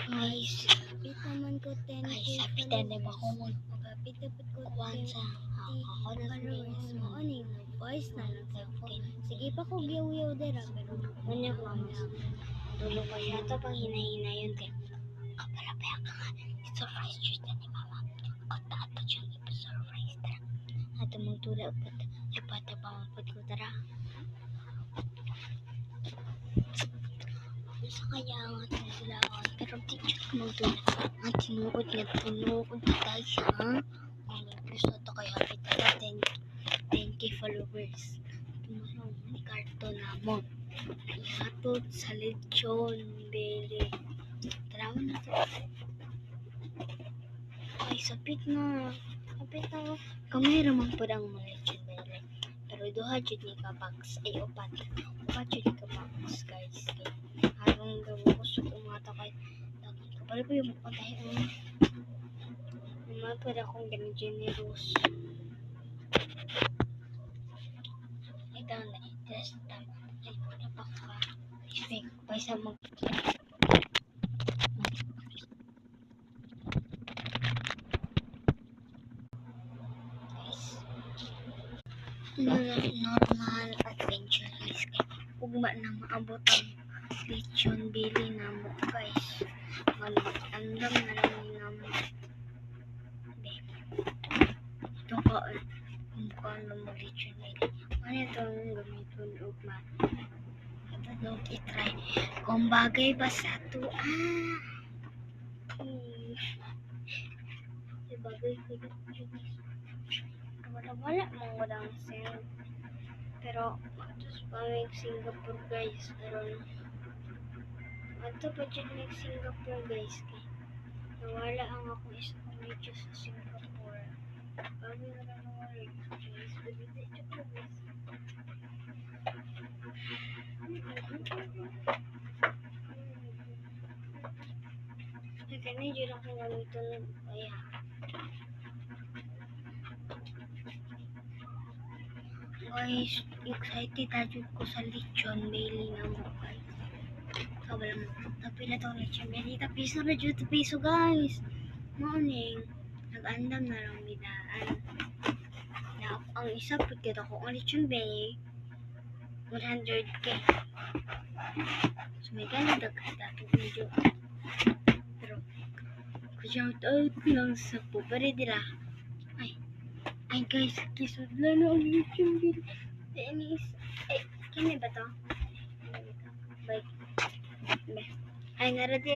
Guys, Kapit naman ko 10k guys, sabitan na ba ko mo? Kapit dapat ko Kuwan sa ako na followers mo. Ano yung voice na lang sa ko. Sige pa ko giyaw-yaw dira pero Ano ko mas tulog ko siya ito pang hinahinay yun kay kapalapaya ka nga surprise treat na ni mama katato siyang ipa-surprise tara at tumutulog pat ipata pa mapad ko tara sa kaya nga tinulawan pero teacher ko magtulog ang tinuod nga tinuod guys ha gusto to kay happy tara 10k followers tumaraw ni karto na mo ihatod sa lechon beli tarawan na to ay sapit na kamay ramang padang mga lechon beli pero duha jud ni ka box ay upat jud ni ka box guys kay harong gawa ko sa kumata kay dapat kapal po yung patay naman pwede akong ganun generous ito na test time ay pwede pa ka expect pa sa mag normal adventure guys kay ugma na maabot ang lechon bili na mo guys andam na lang ni namo ito ka kung ano mo lechon bili ano itong gamiton ugma ito daw itry kung bagay ba sa ito bagay ko wala mong wadang sing pero atos pa may Singapore guys pero ato pa dyan may Singapore guys kay nawala ang akong isang medyo sa Singapore bago na lang nawala guys bibita ito po guys kaya dyan ako gamitin kaya guys, excited tayo ko sa lechon beli na mo guys. Sobrang tapi na itong lechon beli. Tapiso na dyan, tapiso guys. Morning, nag-andam na lang bidaan. Na, ang isa pagkita ko ang lechon beli, 100k. So may gano'n dagat medyo. Pero, shout out lang sa po. Pero dila, ay guys, kisudla na ang lechon beli. Dennis, kini ba to? Bye. Ay, narati